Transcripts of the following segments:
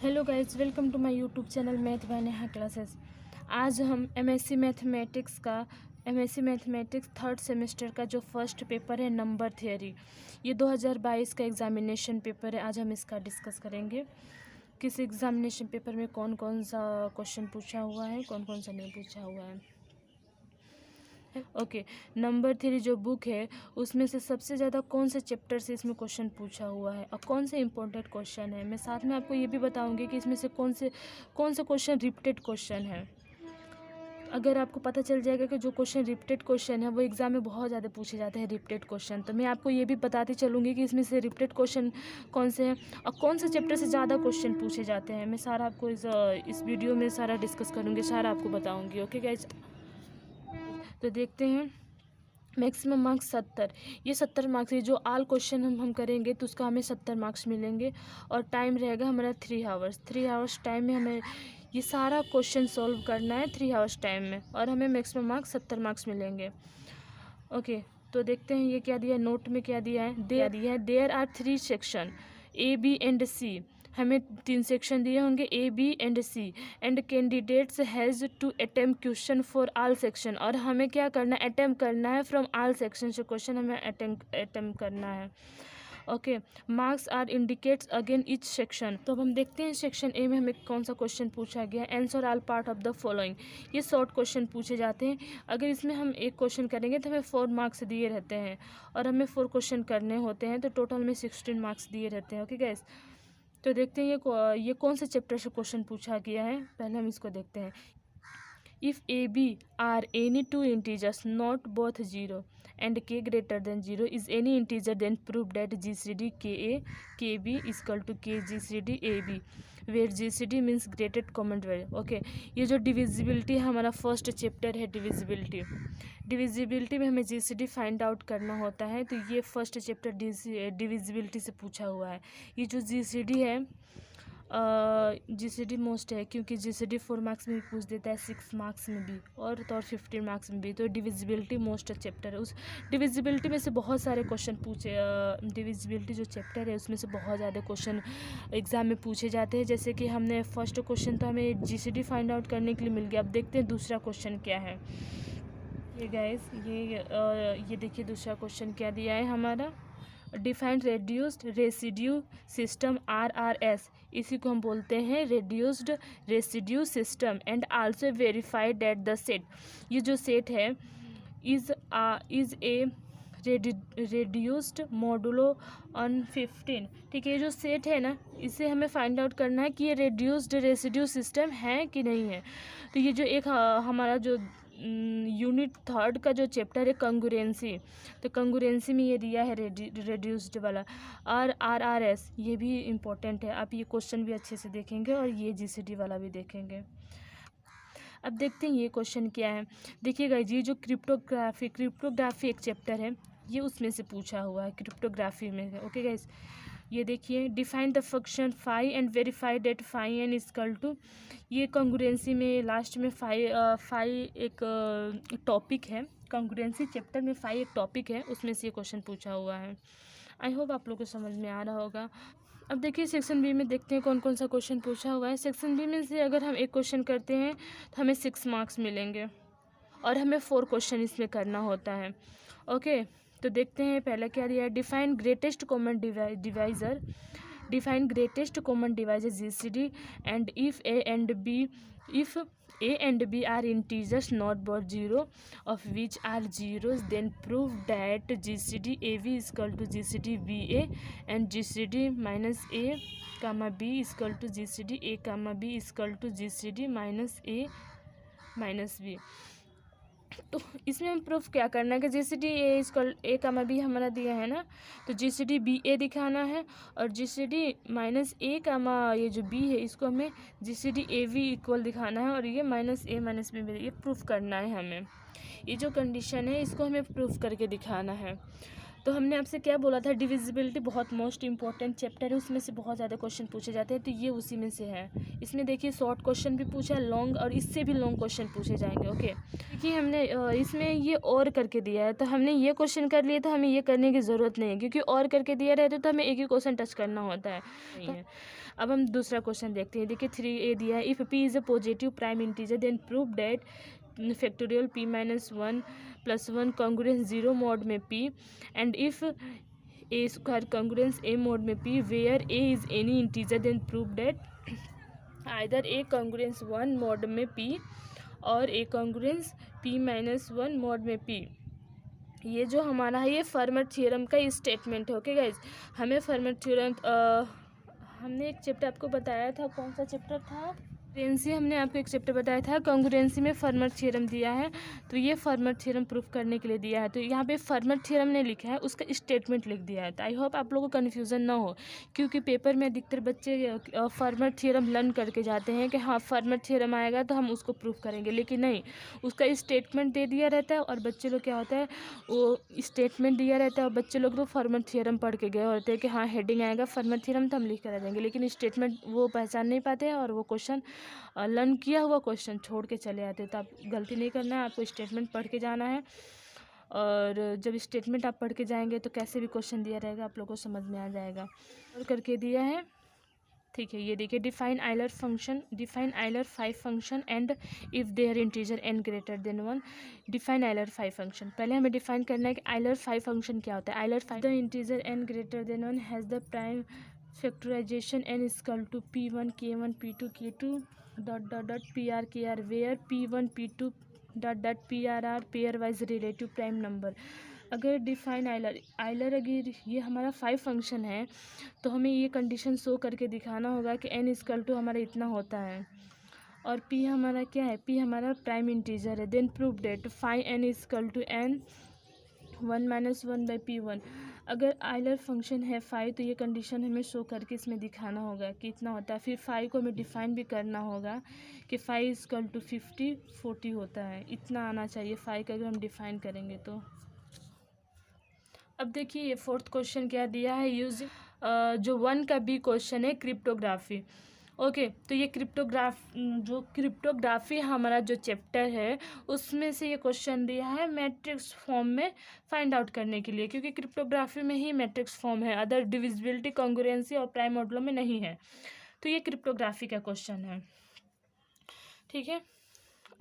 Hello guys, welcome to my YouTube channel math by Neha classes. आज हम MSc mathematics third semester का जो first paper है number theory, ये 2022 का एग्जामिनेशन पेपर है। आज हम इसका डिस्कस करेंगे किस एग्जामिनेशन पेपर में कौन कौन सा क्वेश्चन पूछा हुआ है, कौन कौन सा नहीं पूछा हुआ है। ओके, नंबर थ्री जो बुक है उसमें से सबसे ज़्यादा कौन से चैप्टर से इसमें क्वेश्चन पूछा हुआ है और कौन से इंपॉर्टेंट क्वेश्चन है। मैं साथ में आपको ये भी बताऊंगी कि इसमें से कौन से क्वेश्चन रिपीटेड क्वेश्चन है। अगर आपको पता चल जाएगा कि जो क्वेश्चन रिपीटेड क्वेश्चन है वो एग्जाम में बहुत ज़्यादा पूछे जाते हैं रिपीटेड क्वेश्चन, तो मैं आपको ये भी बताती चलूँगी कि इसमें से रिपीटेड क्वेश्चन कौन से हैं और कौन से चैप्टर से ज़्यादा क्वेश्चन पूछे जाते हैं। मैं सारा आपको इस वीडियो में सारा डिस्कस करूँगी, सारा आपको बताऊँगी। ओके गाइज, तो देखते हैं। मैक्सिमम मार्क्स 70, ये 70 मार्क्स है। जो ऑल क्वेश्चन हम करेंगे तो उसका हमें 70 मार्क्स मिलेंगे और टाइम रहेगा हमारा 3 आवर्स। 3 आवर्स टाइम में हमें ये सारा क्वेश्चन सॉल्व करना है 3 आवर्स टाइम में, और हमें मैक्सिमम मार्क्स 70 मार्क्स मिलेंगे। ओके, तो देखते हैं ये क्या दिया है, नोट में क्या दिया है। There are 3 section A B and C. हमें 3 सेक्शन दिए होंगे A B and C, and candidates has to attempt question for all section. और हमें क्या करना है, अटेम्प्ट करना है फ्रॉम ऑल सेक्शन से क्वेश्चन हमें अटेम्प्ट करना है। Okay, marks are indicates again each section. तो अब हम देखते हैं सेक्शन ए में हमें कौन सा क्वेश्चन पूछा गया। Answer all part of the following, ये शॉर्ट क्वेश्चन पूछे जाते हैं। अगर इसमें हम एक क्वेश्चन करेंगे तो हमें 4 मार्क्स दिए रहते हैं, और हमें 4 क्वेश्चन करने होते हैं, तो टोटल में 16 मार्क्स दिए रहते हैं। ओके गाइस, तो देखते हैं ये कौन से चैप्टर से क्वेश्चन पूछा गया है। पहले हम इसको देखते हैं। If AB are any two integers not both 0 and k greater than 0 is any integer, then prove that GCD KB is equal to k GCD AB, where GCD means greatest common value. Okay, ये जो divisibility हमारा first chapter है, divisibility में हमें GCD find out करना होता है। तो ये फर्स्ट चैप्टर डिविजिबिलिटी से पूछा हुआ है। ये जो GCD है GCD मोस्ट है, क्योंकि GCD 4 मार्क्स में भी पूछ देता है, 6 मार्क्स में भी और 15 मार्क्स में भी। तो डिविजिबिलिटी मोस्ट चैप्टर है। उस डिविजिबिलिटी में से बहुत सारे क्वेश्चन डिविजिबिलिटी जो चैप्टर है उसमें से बहुत ज़्यादा क्वेश्चन एग्जाम में पूछे जाते हैं। जैसे कि हमने फर्स्ट क्वेश्चन तो हमें GCD फाइंड आउट करने के लिए मिल गया। अब देखते हैं दूसरा क्वेश्चन क्या है। ये गाइस, ये देखिए दूसरा क्वेश्चन क्या दिया है हमारा। Defined reduced residue system RRS, इसी को हम बोलते हैं reduced residue system, and also verified that the set, ये जो सेट है is a reduced modulo on 15। ठीक है, ये जो सेट है ना, इसे हमें फाइंड आउट करना है कि ये रेड्यूस्ड रेसिड्यू सिस्टम है कि नहीं है। तो ये जो एक हमारा जो यूनिट थर्ड का जो चैप्टर है कंगुरेंसी, तो कंगुरेंसी में ये दिया है रेड्यूस्ड वाला। और RRS ये भी इम्पोर्टेंट है, आप ये क्वेश्चन भी अच्छे से देखेंगे और ये GCD वाला भी देखेंगे। अब देखते हैं ये क्वेश्चन क्या है। देखिएगा, ये जो क्रिप्टोग्राफी एक चैप्टर है, ये उसमें से पूछा हुआ है, क्रिप्टोग्राफी में। ओके गाइस, ये देखिए, define the function phi and verify that phi n equal to, ये कंगुरेंसी में लास्ट में फाई एक टॉपिक है। कंगुरेंसी चैप्टर में फाई एक टॉपिक है, उसमें से ये क्वेश्चन पूछा हुआ है। आई होप आप लोग को समझ में आ रहा होगा। अब देखिए सेक्शन बी में देखते हैं कौन कौन सा क्वेश्चन पूछा हुआ है। सेक्शन बी में से अगर हम एक क्वेश्चन करते हैं तो हमें 6 मार्क्स मिलेंगे, और हमें 4 क्वेश्चन इसमें करना होता है। ओके, तो देखते हैं पहला क्या दिया है। Define greatest common divisor, define greatest common divisor GCD, and if A and B are integers not both 0 of which are zeros, then prove that GCD AB is equal to GCD BA and GCD minus A comma B is equal to GCD A comma B is equal to GCD minus A minus B। तो इसमें हम proof क्या करना है कि GCD A comma B हमारा दिया है ना, तो GCD BA दिखाना है, और GCD माइनस A कामा ये जो B है इसको हमें GCD AB इक्वल दिखाना है, और ये माइनस A माइनस B ये प्रूफ करना है हमें। ये जो कंडीशन है इसको हमें प्रूफ करके दिखाना है। तो हमने आपसे क्या बोला था, डिविजिबिलिटी बहुत मोस्ट इंपॉर्टेंट चैप्टर है, उसमें से बहुत ज़्यादा क्वेश्चन पूछे जाते हैं, तो ये उसी में से है। इसमें देखिए शॉर्ट क्वेश्चन भी पूछा है, लॉन्ग और इससे भी लॉन्ग क्वेश्चन पूछे जाएंगे। ओके, देखिए हमने इसमें ये और करके दिया है, तो हमने ये क्वेश्चन कर लिए, तो हमें ये करने की ज़रूरत नहीं है, क्योंकि और करके दिया रहता है तो हमें एक ही क्वेश्चन टच करना होता है। अब हम दूसरा क्वेश्चन देखते हैं। देखिए 3A दिया है, if p is a positive prime integer then prove that factorial p minus 1 plus 1 congruence 0 mod में p and if a square congruence a mod में p where a is any integer then prove that either a congruence 1 mod में p और a congruence p minus 1 mod में p। ये जो हमारा है ये फर्मर थ्योरम का स्टेटमेंट है। ओके गाइज, हमें फर्मर थ्योरम हमने एक चैप्टर आपको बताया था, कौन सा चैप्टर था? कॉन्ग्रुएंसी। हमने आपको एक चैप्टर बताया था, कॉन्ग्रुएंसी में फर्मर थ्योरम दिया है। तो ये फर्मर थ्योरम प्रूफ करने के लिए दिया है। तो यहाँ पे फर्मर थ्योरम ने लिखा है, उसका स्टेटमेंट लिख दिया है। तो आई होप आप लोगों को कन्फ्यूज़न ना हो, क्योंकि पेपर में अधिकतर बच्चे फर्मर थ्योरम लर्न करके जाते हैं कि हाँ फर्मर थ्योरम आएगा तो हम उसको प्रूफ करेंगे, लेकिन नहीं, उसका स्टेटमेंट दे दिया रहता है और बच्चे लोग क्या होता है वो स्टेटमेंट दिया रहता है और बच्चे लोग तो फर्मर थ्योरम पढ़ के गए होते हैं कि हाँ हेडिंग आएगा फर्मर थ्योरम तो हम लिख कर आ जाएंगे, लेकिन स्टेटमेंट वो पहचान नहीं पाते हैं और वो क्वेश्चन लर्न किया हुआ क्वेश्चन छोड़ के चले आते। तो आप गलती नहीं करना है, आपको स्टेटमेंट पढ़ के जाना है। और जब स्टेटमेंट आप पढ़ के जाएंगे तो कैसे भी क्वेश्चन दिया रहेगा आप लोगों को समझ में आ जाएगा। और करके दिया है, ठीक है। ये देखिए, define Euler function, define Euler 5 function and if there integer n greater than 1। Define Euler 5 function, पहले हमें डिफाइन करना है कि आइलर 5 फंक्शन क्या होता है। Euler 5 the integer n greater than 1 has the prime factorization n equal to p1 k1 p2 k2 dot dot dot pr kr where p1 p2 dot dot pr are pairwise relative prime number. अगर define Euler अगर ये हमारा 5 function है तो हमें ये condition show करके दिखाना होगा कि n इक्वल टू हमारा इतना होता है और p हमारा क्या है, p हमारा प्राइम इंटीजर है। Then prove that find n equal to n 1 minus 1 by p1। अगर आइलर फंक्शन है 5 तो ये कंडीशन हमें शो करके इसमें दिखाना होगा कि इतना होता है। फिर 5 को हमें डिफाइन भी करना होगा कि 5 इक्वल टू 50 40 होता है, इतना आना चाहिए 5 का अगर हम डिफाइन करेंगे तो। अब देखिए ये 4th क्वेश्चन क्या दिया है, यूजिंग जो 1 का बी क्वेश्चन है क्रिप्टोग्राफी। ओके तो ये क्रिप्टोग्राफी हमारा जो चैप्टर है उसमें से ये क्वेश्चन दिया है मैट्रिक्स फॉर्म में फाइंड आउट करने के लिए, क्योंकि क्रिप्टोग्राफी में ही मैट्रिक्स फॉर्म है, अदर डिविजिबिलिटी कॉन्ग्रुएंसी और प्राइम मॉडलों में नहीं है। तो ये क्रिप्टोग्राफी का क्वेश्चन है, ठीक है।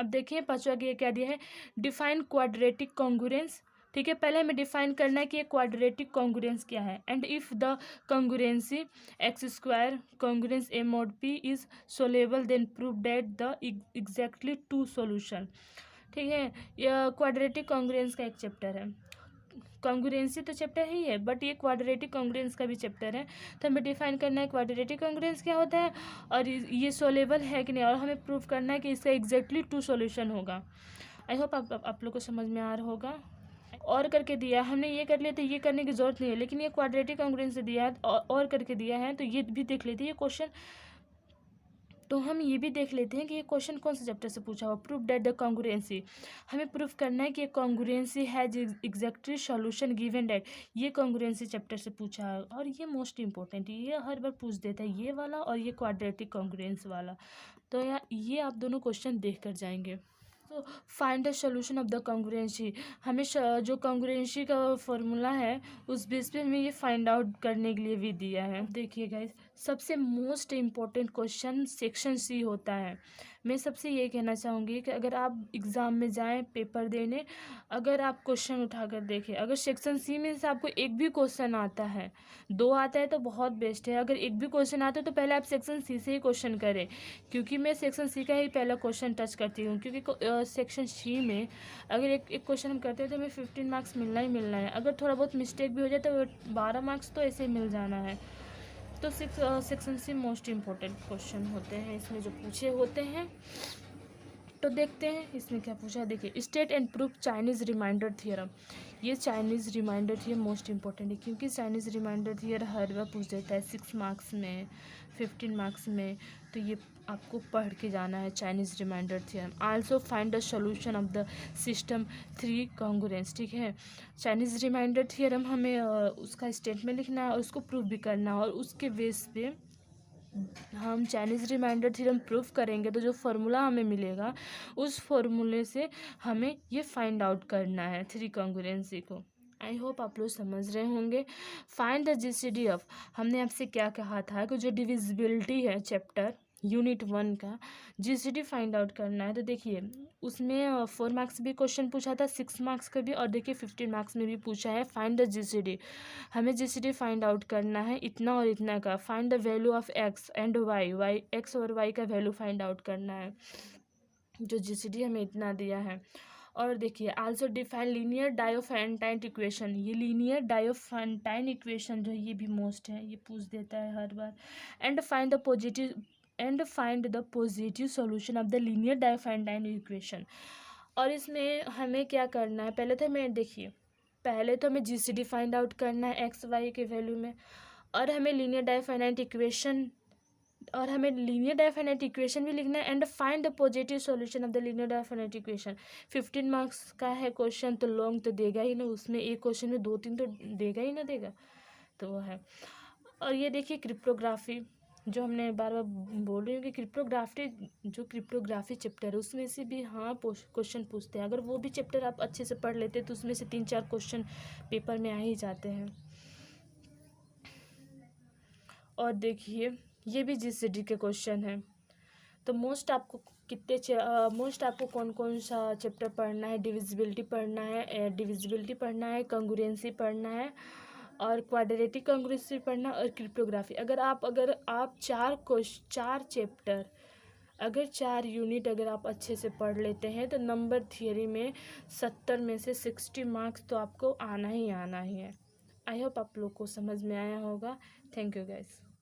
अब देखिए 5वां क्या दिया है, डिफाइन क्वाड्रेटिक कॉन्ग्रुएंस। ठीक है, पहले हमें डिफाइन करना है कि ये क्वाड्रेटिक कॉन्ग्रुएंस क्या है। And if the congruency x square congruence a mod p is solvable then prove that the exactly 2 solution. ठीक है, यह क्वाड्रेटिक कॉन्ग्रुएंस का एक चैप्टर है। कॉन्ग्रुएंसी तो चैप्टर ही है बट ये क्वाड्रेटिक कॉन्ग्रुएंस का भी चैप्टर है। तो हमें डिफाइन करना है क्वाड्रेटिक कॉन्ग्रुएंस क्या होता है और ये सोलेबल है कि नहीं, और हमें प्रूव करना है कि इसका एग्जैक्टली 2 सॉल्यूशन होगा। आई होप आप लोग को समझ में आ रहा होगा। और करके दिया हमने, ये कर लिया तो ये करने की जरूरत नहीं है, लेकिन ये क्वाड्रेटिक कॉन्ग्रुएंस दिया है और करके दिया है तो ये भी देख लेते हैं ये क्वेश्चन। तो हम ये भी देख लेते हैं कि ये क्वेश्चन कौन से चैप्टर से पूछा हुआ। प्रूफ डेट द कॉन्ग्रुएंसी, हमें प्रूफ करना है कि ये congruency has exactly solution given that. ये कॉन्ग्रुएंसी चैप्टर से पूछा है और ये मोस्ट इंपॉर्टेंट, ये हर बार पूछ देता है, ये वाला और ये क्वाड्रेटिक कॉन्ग्रुएंस वाला। तो ये आप दोनों क्वेश्चन देख कर जाएंगे। तो find the solution of the congruency, हमें जो कॉन्ग्रुएंसी का फॉर्मूला है उस बेस पे हमें ये फाइंड आउट करने के लिए भी दिया है। देखिए गाइस, सबसे most important question section C होता है। मैं सबसे ये कहना चाहूँगी कि अगर आप एग्ज़ाम में जाएं पेपर देने, अगर आप क्वेश्चन उठाकर देखें, अगर सेक्शन सी में से आपको एक भी क्वेश्चन आता है, 2 आता है तो बहुत बेस्ट है, अगर एक भी क्वेश्चन आता है तो पहले आप सेक्शन सी से ही क्वेश्चन करें, क्योंकि मैं सेक्शन सी का ही पहला क्वेश्चन टच करती हूँ। क्योंकि सेक्शन सी में अगर एक क्वेश्चन हम करते हैं तो हमें 15 मार्क्स मिलना ही मिलना है, अगर थोड़ा बहुत मिस्टेक भी हो जाए तो 12 मार्क्स तो ऐसे ही मिल जाना है। तो section C most important question होते हैं इसमें जो पूछे होते हैं। तो देखते हैं इसमें क्या पूछा है। देखिए, state and proof Chinese remainder theorem. ये Chinese remainder theorem most important है, क्योंकि चाइनीज़ रिमाइंडर थियरम हर बार पूछ देता है 6 मार्क्स में, 15 मार्क्स में। तो ये आपको पढ़ के जाना है Chinese remainder theorem. Also find the solution of the system 3 congruence. ठीक है, चाइनीज़ रिमाइंडर थियरम हमें उसका स्टेटमेंट लिखना है और उसको प्रूफ भी करना है, और उसके बेस पे हम चाइनीज़ रिमाइंडर थ्योरम प्रूफ करेंगे तो जो फार्मूला हमें मिलेगा उस फार्मूले से हमें ये फाइंड आउट करना है 3 कॉन्ग्रुएंसी को। आई होप आप लोग समझ रहे होंगे। फाइंड द जीसीडी ऑफ, हमने आपसे क्या कहा था कि जो डिविजिबिलिटी है चैप्टर यूनिट 1 का जीसीडी फाइंड आउट करना है। तो देखिए उसमें 4 मार्क्स भी क्वेश्चन पूछा था, 6 मार्क्स का भी, और देखिए 15 मार्क्स में भी पूछा है। फाइंड द जीसीडी, हमें जीसीडी फाइंड आउट करना है इतना और इतना का। Find the value of x and y, y x और वाई का वैल्यू फाइंड आउट करना है। जो जीसीडी हमें इतना दिया है। और देखिए also define linear Diophantine equation, ये लीनियर डायोफेंटाइन इक्वेशन जो है ये भी मोस्ट है, ये पूछ देता है हर बार। And find the positive solution of the linear Diophantine equation. और इसमें हमें क्या करना है, पहले तो हमें जीसीडी फाइंड आउट करना है एक्स वाई के वैल्यू में, और हमें लीनियर डायोफेंटाइन इक्वेशन, और हमें लीनियर डायफाइनाइट इक्वेशन भी लिखना है। And find the positive solution of the linear Diophantine equation. 15 marks का है क्वेश्चन, तो लॉन्ग तो देगा ही ना, उसमें एक क्वेश्चन में 2-3 तो देगा ही ना देगा, तो वो है। और ये देखिए क्रिप्टोग्राफी, जो हमने बार बार बोल रही हूँ कि क्रिप्टोग्राफी चैप्टर है उसमें से भी हाँ क्वेश्चन पूछते हैं। अगर वो भी चैप्टर आप अच्छे से पढ़ लेते तो उसमें से 3-4 क्वेश्चन पेपर में आ ही जाते हैं। और देखिए ये भी जीसीडी के क्वेश्चन है। तो मोस्ट आपको कौन कौन सा चैप्टर पढ़ना है, डिविजिबिलिटी पढ़ना है, कंग्रुएंसी पढ़ना है, और क्वाड्रेटिक कंग्रुएंसी पढ़ना है, और क्रिप्टोग्राफी। अगर आप 4 चैप्टर, अगर 4 यूनिट अगर आप अच्छे से पढ़ लेते हैं तो नंबर थियरी में 70 में से 60 मार्क्स तो आपको आना ही है। आई होप आप लोग को समझ में आया होगा। Thank you guys.